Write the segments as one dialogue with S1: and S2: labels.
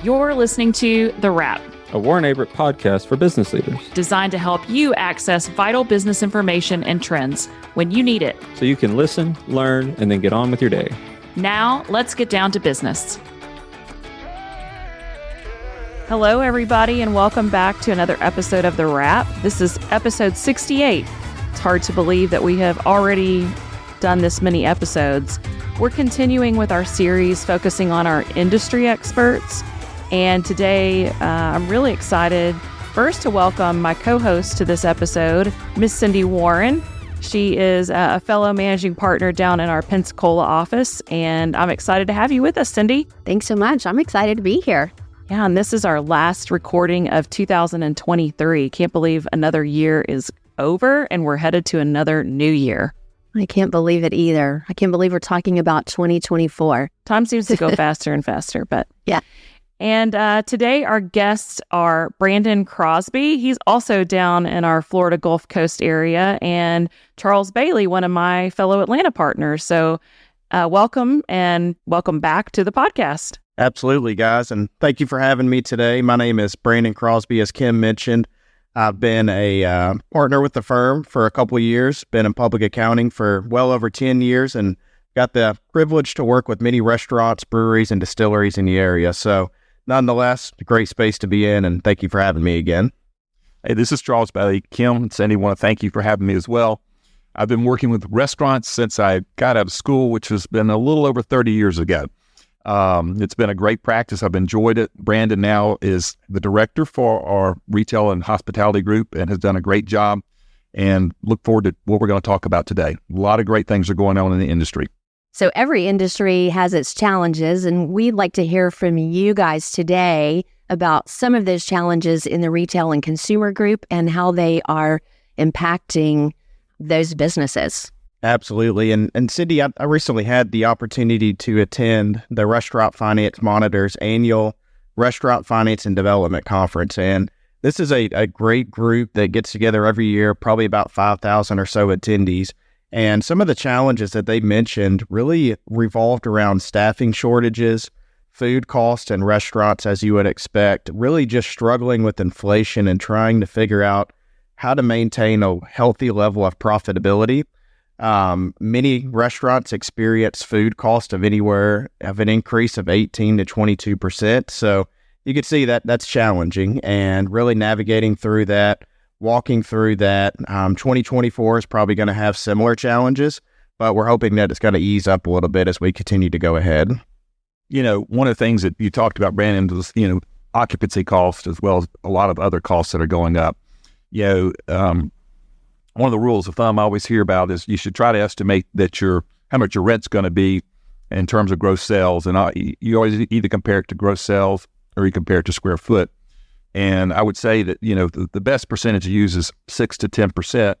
S1: You're listening to The Wrap,
S2: a Warren Averett podcast for business leaders,
S1: designed to help you access vital business information and trends when you need it,
S2: so you can listen, learn, and then get on with your day.
S1: Now, let's get down to business. Hello, everybody, and welcome back to another episode of The Wrap. This is episode 68. It's hard to believe that we have already done this many episodes. We're continuing with our series focusing on our industry experts. And today, I'm really excited first to welcome my co-host to this episode, Miss Cindy Warren. She is a fellow managing partner down in our Pensacola office, and I'm excited to have you with us, Cindy.
S3: Thanks so much. I'm excited to be here.
S1: Yeah, and this is our last recording of 2023. Can't believe another year is over, and we're headed to another new year.
S3: I can't believe it either. I can't believe we're talking about 2024.
S1: Time seems to go faster and faster, but
S3: yeah.
S1: And today our guests are Brandon Crosby. He's also down in our Florida Gulf Coast area, and Charles Bailey, one of my fellow Atlanta partners. So welcome and welcome back to the podcast.
S4: Absolutely, guys. And thank you for having me today. My name is Brandon Crosby, as Kim mentioned. I've been a partner with the firm for a couple of years, been in public accounting for well over 10 years, and got the privilege to work with many restaurants, breweries, and distilleries in the area. So nonetheless, a great space to be in, and thank you for having me again.
S5: Hey, this is Charles Bailey. Kim and Cindy, want to thank you for having me as well. I've been working with restaurants since I got out of school, which has been a little over 30 years ago. It's been a great practice. I've enjoyed it. Brandon now is the director for our retail and hospitality group and has done a great job, and look forward to what we're going to talk about today. A lot of great things are going on in the industry.
S3: So every industry has its challenges, and we'd like to hear from you guys today about some of those challenges in the retail and consumer group and how they are impacting those businesses.
S4: Absolutely. And Cindy, I recently had the opportunity to attend the Restaurant Finance Monitor's annual Restaurant Finance and Development Conference. And this is a great group that gets together every year, probably about 5,000 or so attendees. And some of the challenges that they mentioned really revolved around staffing shortages, food costs in restaurants, as you would expect, really just struggling with inflation and trying to figure out how to maintain a healthy level of profitability. Many restaurants experience food cost of anywhere of an increase of 18 to 22%. So you can see that that's challenging, and really navigating through that, walking through that. 2024 is probably going to have similar challenges, but we're hoping that it's going to ease up a little bit as we continue to go ahead.
S5: You know, one of the things that you talked about, Brandon, was, occupancy costs as well as a lot of other costs that are going up. One of the rules of thumb I always hear about is you should try to estimate that how much your rent's going to be in terms of gross sales. And you always either compare it to gross sales or you compare it to square foot. And I would say that, the best percentage to use is 6 to 10%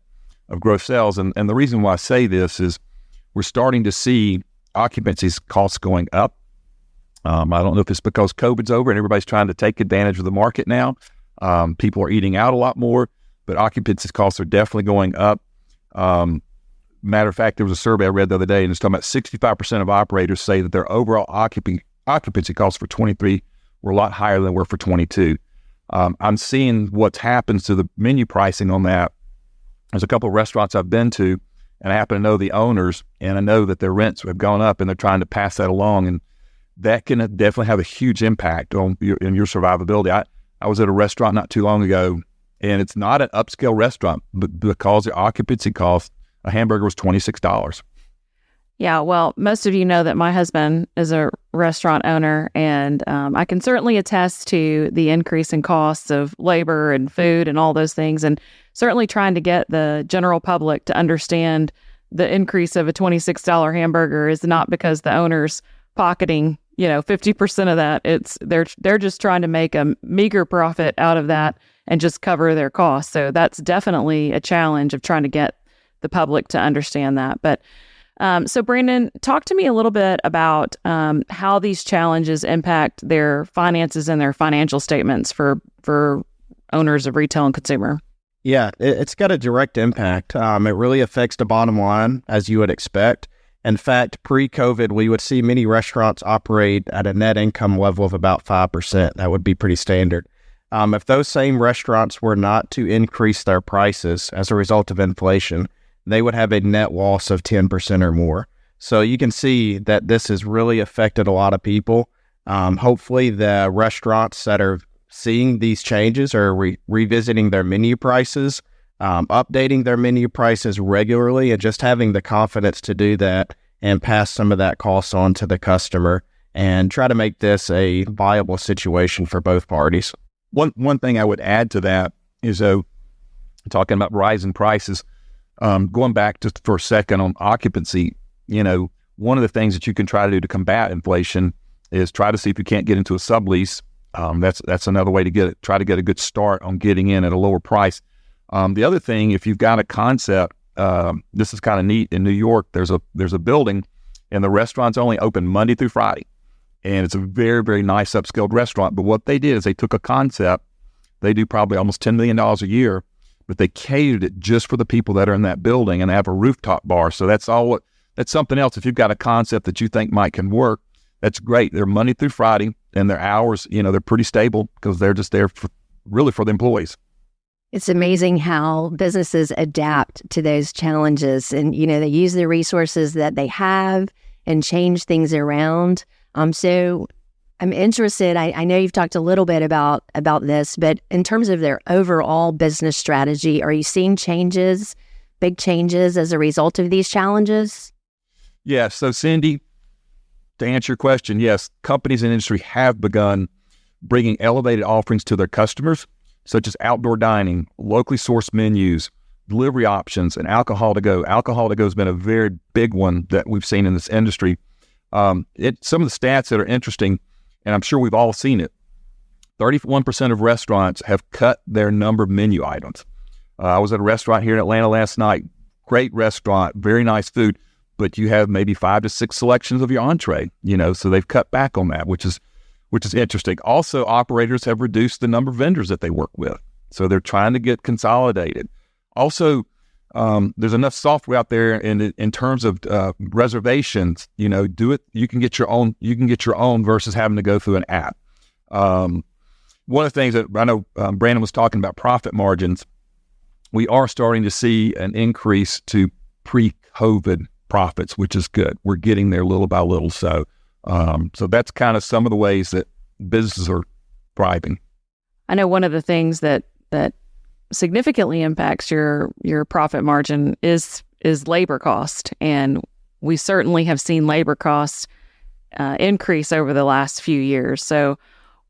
S5: of gross sales. And the reason why I say this is we're starting to see occupancy costs going up. I don't know if it's because COVID's over and everybody's trying to take advantage of the market now. People are eating out a lot more, but occupancy costs are definitely going up. Matter of fact, there was a survey I read the other day, and it's talking about 65% of operators say that their overall occupancy costs for 23 were a lot higher than they were for 22. I'm seeing what's happened to the menu pricing on that. There's a couple of restaurants I've been to, and I happen to know the owners, and I know that their rents have gone up, and they're trying to pass that along, and that can definitely have a huge impact on your survivability. I was at a restaurant not too long ago, and it's not an upscale restaurant, but because the occupancy cost, a hamburger was $26.
S1: Yeah, well, most of you know that my husband is a restaurant owner, and I can certainly attest to the increase in costs of labor and food and all those things, and certainly trying to get the general public to understand the increase of a $26 hamburger is not because the owner's pocketing 50% of that. It's they're just trying to make a meager profit out of that and just cover their costs. So that's definitely a challenge of trying to get the public to understand that. But so Brandon, talk to me a little bit about how these challenges impact their finances and their financial statements for owners of retail and consumer.
S4: Yeah, it's got a direct impact. It really affects the bottom line, as you would expect. In fact, pre-COVID, we would see many restaurants operate at a net income level of about 5%. That would be pretty standard. If those same restaurants were not to increase their prices as a result of inflation, they would have a net loss of 10% or more. So you can see that this has really affected a lot of people. Hopefully the restaurants that are seeing these changes are revisiting their menu prices, updating their menu prices regularly, and just having the confidence to do that and pass some of that cost on to the customer and try to make this a viable situation for both parties.
S5: One thing I would add to that is, talking about rising prices, going back just for a second on occupancy, one of the things that you can try to do to combat inflation is try to see if you can't get into a sublease. That's another way to try to get a good start on getting in at a lower price. The other thing, if you've got a concept, this is kind of neat. In New York, there's a building, and the restaurant's only open Monday through Friday, and it's a very, very nice upscaled restaurant. But what they did is they took a concept. They do probably almost $10 million a year, but they catered it just for the people that are in that building, and they have a rooftop bar. So that's something else. If you've got a concept that you think can work, that's great. They're Monday through Friday, and their hours, they're pretty stable because they're just there for the employees.
S3: It's amazing how businesses adapt to those challenges, and they use the resources that they have and change things around. So I'm interested. I know you've talked a little bit about this, but in terms of their overall business strategy, are you seeing big changes as a result of these challenges?
S5: Yeah. So Cindy, to answer your question, yes, companies in industry have begun bringing elevated offerings to their customers, such as outdoor dining, locally sourced menus, delivery options, and alcohol to go. Alcohol to go has been a very big one that we've seen in this industry. Some of the stats that are interesting, and I'm sure we've all seen it, 31% of restaurants have cut their number of menu items. I was at a restaurant here in Atlanta last night. Great restaurant, very nice food, but you have maybe 5 to 6 selections of your entree, so they've cut back on that, which is interesting. Also, operators have reduced the number of vendors that they work with, so they're trying to get consolidated. Also, there's enough software out there in terms of reservations. Do it. You can get your own. You can get your own versus having to go through an app. One of the things that I know Brandon was talking about, profit margins. We are starting to see an increase to pre-COVID profits, which is good. We're getting there little by little. So that's kind of some of the ways that businesses are thriving.
S1: I know one of the things that significantly impacts your profit margin is labor cost, and we certainly have seen labor costs increase over the last few years. So,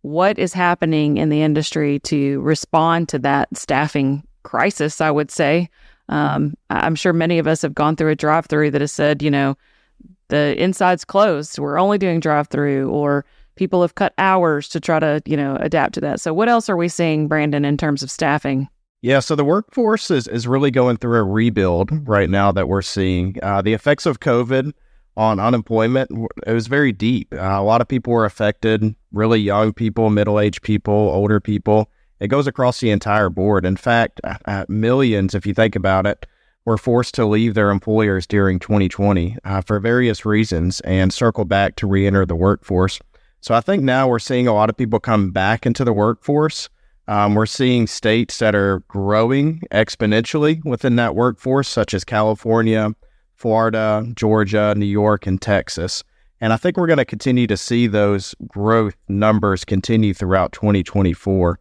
S1: what is happening in the industry to respond to that staffing crisis? I would say I'm sure many of us have gone through a drive-through that has said, the inside's closed. We're only doing drive-through, or people have cut hours to try to, adapt to that. So what else are we seeing, Brandon, in terms of staffing?
S4: Yeah, so the workforce is really going through a rebuild right now that we're seeing. The effects of COVID on unemployment, it was very deep. A lot of people were affected, really young people, middle-aged people, older people. It goes across the entire board. In fact, millions, if you think about it, were forced to leave their employers during 2020 for various reasons and circle back to re-enter the workforce. So I think now we're seeing a lot of people come back into the workforce. We're seeing states that are growing exponentially within that workforce, such as California, Florida, Georgia, New York, and Texas. And I think we're going to continue to see those growth numbers continue throughout 2024.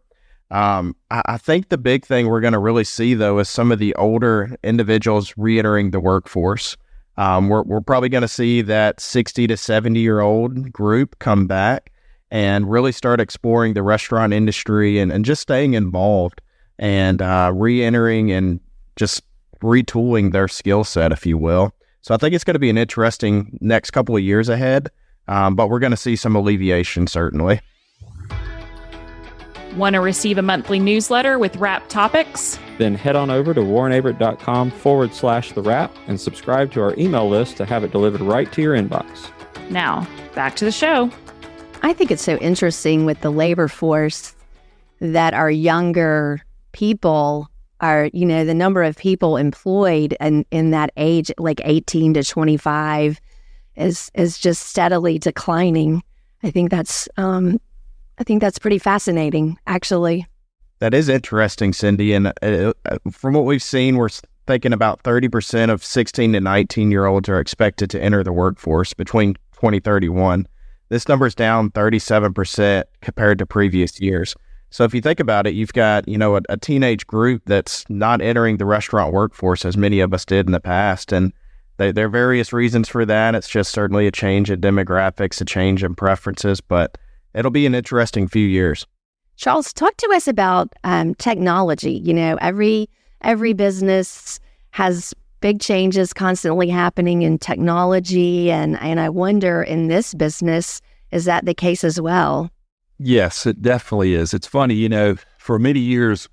S4: I think the big thing we're going to really see, though, is some of the older individuals re-entering the workforce. We're probably going to see that 60 to 70-year-old group come back and really start exploring the restaurant industry and just staying involved and re-entering and just retooling their skill set, if you will. So I think it's going to be an interesting next couple of years ahead, but we're going to see some alleviation, certainly.
S1: Want to receive a monthly newsletter with Wrap topics?
S2: Then head on over to warrenaverett.com/the wrap and subscribe to our email list to have it delivered right to your inbox.
S1: Now, back to the show.
S3: I think it's so interesting with the labor force that our younger people are, the number of people employed in that age, like 18 to 25, is just steadily declining. I think that's pretty fascinating, actually.
S4: That is interesting, Cindy. And from what we've seen, we're thinking about 30% of 16 to 19-year-olds are expected to enter the workforce between 2031. This number is down 37% compared to previous years. So if you think about it, you've got, a teenage group that's not entering the restaurant workforce as many of us did in the past. And there are various reasons for that. It's just certainly a change in demographics, a change in preferences, but it'll be an interesting few years.
S3: Charles, talk to us about technology. Every business has big changes constantly happening in technology, and I wonder, in this business, is that the case as well?
S5: Yes, it definitely is. It's funny, for many years,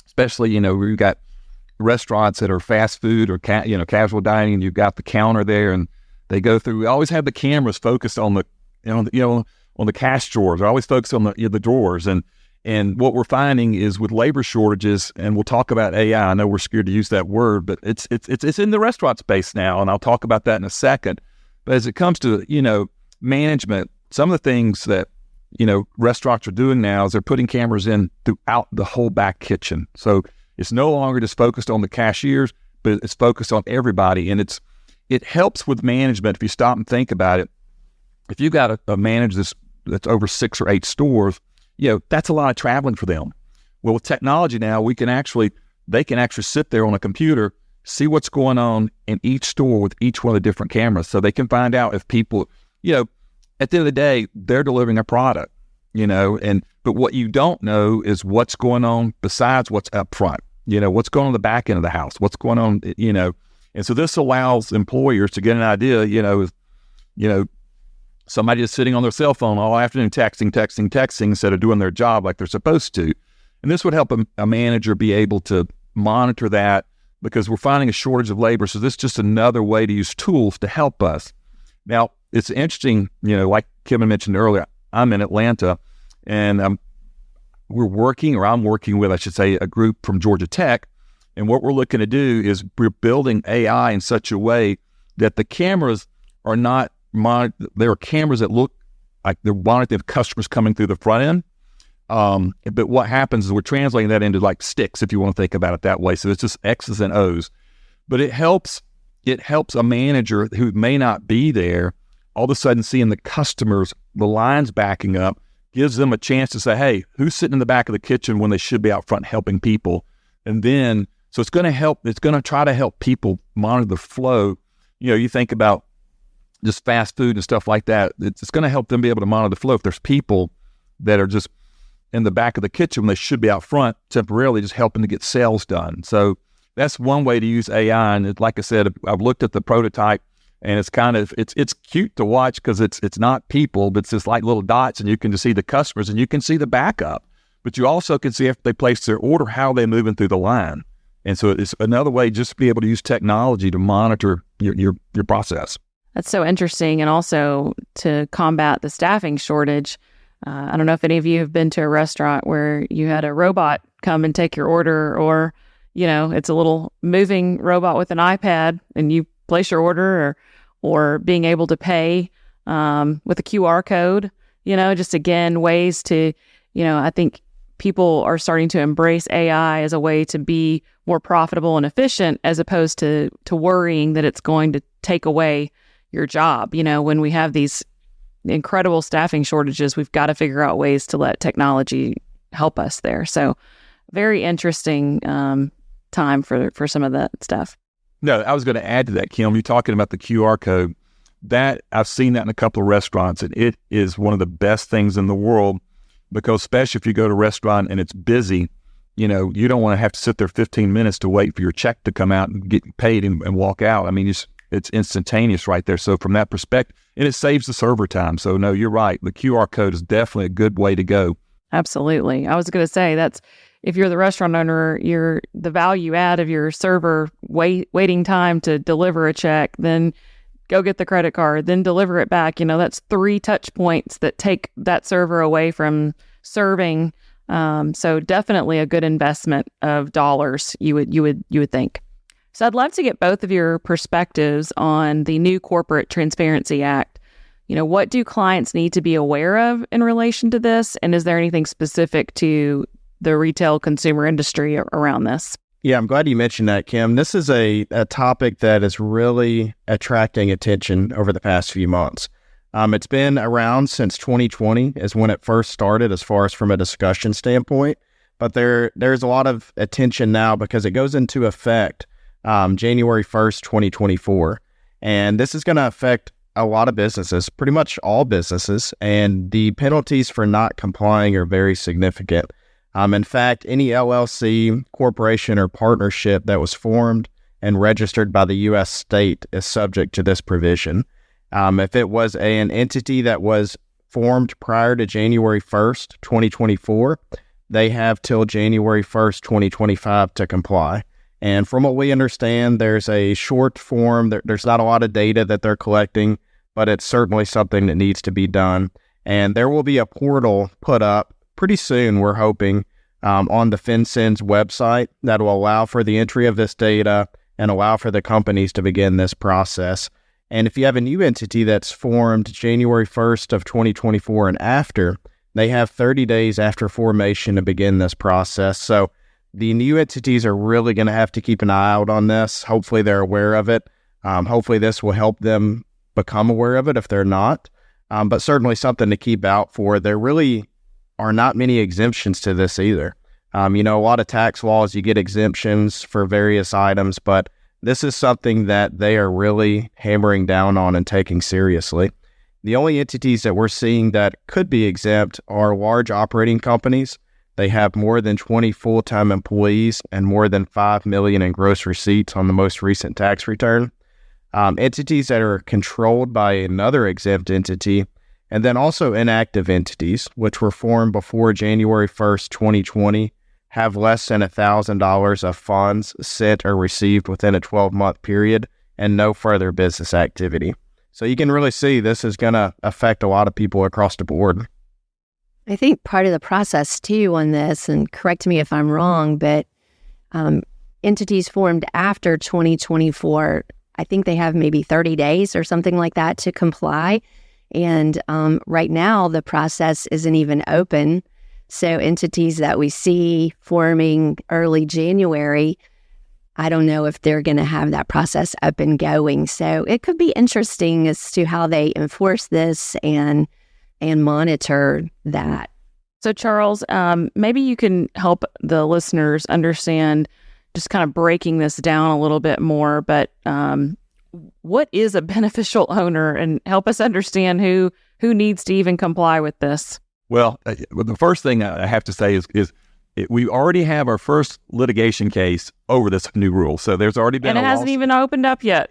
S5: especially, we've got restaurants that are fast food or casual dining, and you've got the counter there, and they go through. We always have the cameras focused on the on the cash drawers. They're always focused on the drawers, and what we're finding is with labor shortages, and we'll talk about AI. I know we're scared to use that word, but it's in the restaurant space now, and I'll talk about that in a second. But as it comes to management, some of the things that restaurants are doing now is they're putting cameras in throughout the whole back kitchen. So it's no longer just focused on the cashiers, but it's focused on everybody, and it helps with management if you stop and think about it. If you got a manager that's over 6 or 8 stores, that's a lot of traveling for them. Well, with technology now, they can actually sit there on a computer, see what's going on in each store with each one of the different cameras, so they can find out if people, at the end of the day, they're delivering a product, but what you don't know is what's going on besides what's up front, what's going on in the back end of the house, what's going on, and so this allows employers to get an idea, somebody is sitting on their cell phone all afternoon texting instead of doing their job like they're supposed to. And this would help a manager be able to monitor that, because we're finding a shortage of labor. So this is just another way to use tools to help us. Now, it's interesting, like Kevin mentioned earlier, I'm in Atlanta, and I'm working with, I should say, a group from Georgia Tech. And what we're looking to do is we're building AI in such a way that the cameras are not there are cameras that look like they're monitoring customers coming through the front end. But what happens is we're translating that into like sticks, if you want to think about it that way. So it's just X's and O's. But it helps a manager who may not be there, all of a sudden seeing the customers, the lines backing up, gives them a chance to say, hey, who's sitting in the back of the kitchen when they should be out front helping people? And then, so it's going to try to help people monitor the flow. You think about just fast food and stuff like that. It's going to help them be able to monitor the flow. If there's people that are just in the back of the kitchen when they should be out front, temporarily just helping to get sales done. So that's one way to use AI. And like I said, I've looked at the prototype, and it's it's cute to watch because it's not people, but it's just like little dots, and you can just see the customers and you can see the backup. But you also can see if they place their order, how they're moving through the line. And so it's another way just to be able to use technology to monitor your process.
S1: That's so interesting. And also to combat the staffing shortage. I don't know if any of you have been to a restaurant where you had a robot come and take your order, or, it's a little moving robot with an iPad and you place your order, or being able to pay with a QR code, just again, ways to, I think people are starting to embrace AI as a way to be more profitable and efficient, as opposed to worrying that it's going to take away your job. When we have these incredible staffing shortages, we've got to figure out ways to let technology help us there. So very interesting time for some of that stuff.
S5: No, I was going to add to that, Kim. You're talking about the QR code. That I've seen that in a couple of restaurants, and it is one of the best things in the world, because especially if you go to a restaurant and it's busy, you don't want to have to sit there 15 minutes to wait for your check to come out and get paid and walk out. I mean, it's instantaneous right there. So from that perspective, and it saves the server time. So no, you're right. The QR code is definitely a good way to go.
S1: Absolutely. I was going to say that's, if you're the restaurant owner, the value add of your server waiting time to deliver a check, then go get the credit card, then deliver it back. That's 3 touch points that take that server away from serving. So definitely a good investment of dollars, you would think. So I'd love to get both of your perspectives on the new Corporate Transparency Act. What do clients need to be aware of in relation to this? And is there anything specific to the retail consumer industry around this?
S4: Yeah, I'm glad you mentioned that, Kim. This is a topic that is really attracting attention over the past few months. It's been around since 2020 is when it first started as far as from a discussion standpoint. But there's a lot of attention now because it goes into effect January 1st, 2024. And this is going to affect a lot of businesses, pretty much all businesses. And the penalties for not complying are very significant. In fact, any LLC, corporation, or partnership that was formed and registered by the U.S. state is subject to this provision. If it was an entity that was formed prior to January 1st, 2024, they have till January 1st, 2025 to comply. And from what we understand, there's a short form. There's not a lot of data that they're collecting, but it's certainly something that needs to be done. And there will be a portal put up pretty soon, we're hoping, on the FinCEN's website that will allow for the entry of this data and allow for the companies to begin this process. And if you have a new entity that's formed January 1st of 2024 and after, they have 30 days after formation to begin this process. So the new entities are really going to have to keep an eye out on this. Hopefully they're aware of it. Hopefully this will help them become aware of it if they're not. But certainly something to keep out for. There really are not many exemptions to this either. A lot of tax laws, you get exemptions for various items, but this is something that they are really hammering down on and taking seriously. The only entities that we're seeing that could be exempt are large operating companies. They have more than 20 full-time employees and more than $5 million in gross receipts on the most recent tax return. Entities that are controlled by another exempt entity, and then also inactive entities, which were formed before January 1st, 2020, have less than $1,000 of funds sent or received within a 12-month period and no further business activity. So you can really see this is going to affect a lot of people across the board.
S3: I think part of the process too on this, and correct me if I'm wrong, but entities formed after 2024, I think they have maybe 30 days or something like that to comply. And right now, the process isn't even open. So entities that we see forming early January, I don't know if they're going to have that process up and going. So it could be interesting as to how they enforce this and monitor that.
S1: So Charles, maybe you can help the listeners understand, just kind of breaking this down a little bit more, but what is a beneficial owner, and help us understand who needs to even comply with this?
S5: Well, the first thing I have to say is we already have our first litigation case over this new rule. So there's already been,
S1: and it hasn't even opened up yet.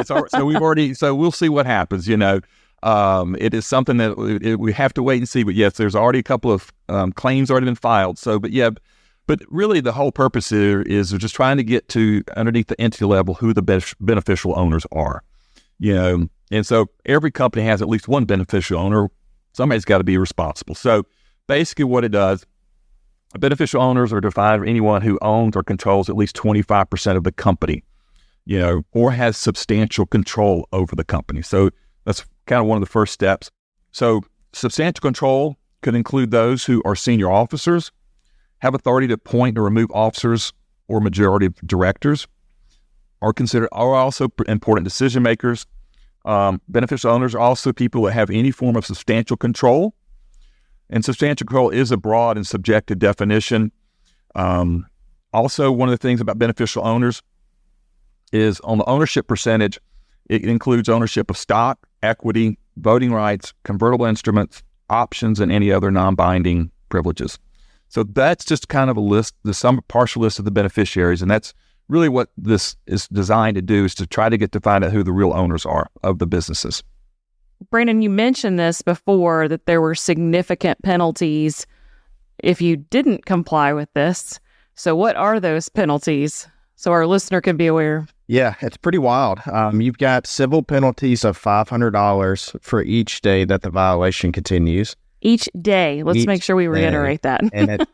S5: So we've already. So we'll see what happens. It is something that we have to wait and see. But yes, there's already a couple of claims already been filed. So, but really the whole purpose here is we're just trying to get to underneath the entity level who the beneficial owners are. And so every company has at least one beneficial owner. Somebody's got to be responsible. So basically what it does, beneficial owners are defined as anyone who owns or controls at least 25% of the company, or has substantial control over the company. So that's kind of one of the first steps. So substantial control could include those who are senior officers, have authority to appoint or remove officers or majority of directors, are also important decision makers. Beneficial owners are also people that have any form of substantial control. And substantial control is a broad and subjective definition. Also, one of the things about beneficial owners is on the ownership percentage, it includes ownership of stock, equity, voting rights, convertible instruments, options, and any other non-binding privileges. So that's just kind of a list, some partial list of the beneficiaries, and that's really what this is designed to do, is to try to find out who the real owners are of the businesses.
S1: Brandon, you mentioned this before, that there were significant penalties if you didn't comply with this. So what are those penalties so our listener can be aware?
S4: Yeah, it's pretty wild. You've got civil penalties of $500 for each day that the violation continues.
S1: Each day. Let's make sure we reiterate that.
S4: And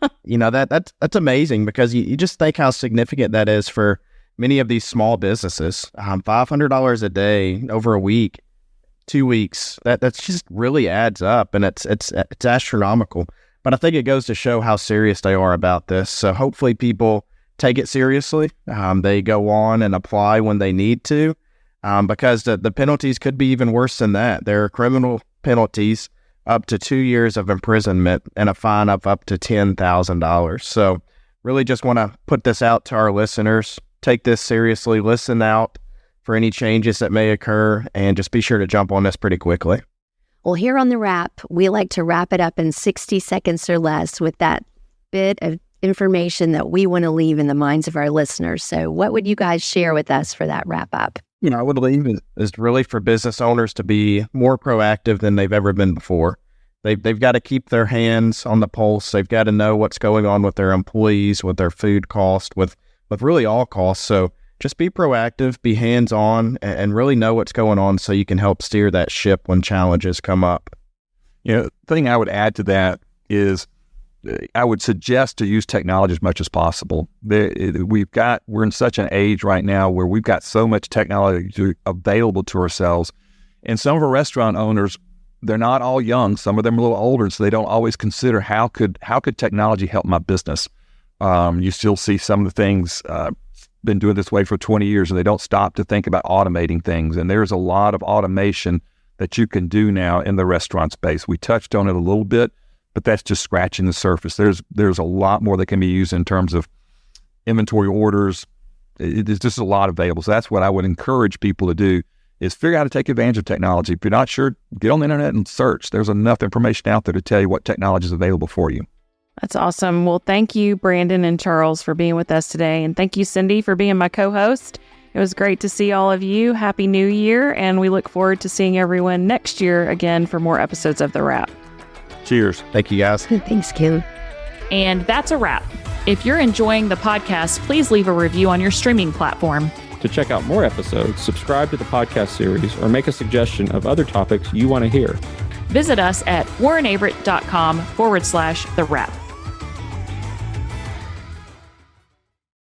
S4: that's amazing, because you just think how significant that is for many of these small businesses. $500 a day over a week, 2 weeks, that's just really adds up, and it's astronomical. But I think it goes to show how serious they are about this. So hopefully people take it seriously. They go on and apply when they need to, because the penalties could be even worse than that. There are criminal penalties up to 2 years of imprisonment and a fine of up to $10,000. So really just want to put this out to our listeners. Take this seriously. Listen out for any changes that may occur, and just be sure to jump on this pretty quickly.
S3: Well, here on The Wrap, we like to wrap it up in 60 seconds or less with that bit of information that we want to leave in the minds of our listeners. So what would you guys share with us for that wrap up?
S4: I would leave it is really for business owners to be more proactive than they've ever been before. They've got to keep their hands on the pulse. They've got to know what's going on with their employees, with their food cost, with really all costs. So just be proactive, be hands-on, and really know what's going on so you can help steer that ship when challenges come up.
S5: The thing I would add to that is I would suggest to use technology as much as possible. We're in such an age right now where we've got so much technology available to ourselves. And some of our restaurant owners, they're not all young. Some of them are a little older, so they don't always consider how could technology help my business. You still see some of the things, been doing this way for 20 years, and they don't stop to think about automating things. And there's a lot of automation that you can do now in the restaurant space. We touched on it a little bit, but that's just scratching the surface. There's a lot more that can be used in terms of inventory orders. There's just a lot available. So that's what I would encourage people to do, is figure out how to take advantage of technology. If you're not sure, get on the internet and search. There's enough information out there to tell you what technology is available for you.
S1: That's awesome. Well, thank you, Brandon and Charles, for being with us today. And thank you, Cindy, for being my co-host. It was great to see all of you. Happy New Year. And we look forward to seeing everyone next year again for more episodes of The Wrap.
S5: Cheers.
S4: Thank you, guys.
S3: Thanks, Kim.
S1: And that's a wrap. If you're enjoying the podcast, please leave a review on your streaming platform.
S2: To check out more episodes, subscribe to the podcast series, or make a suggestion of other topics you want to hear.
S1: Visit us at warrenaverett.com/The Wrap.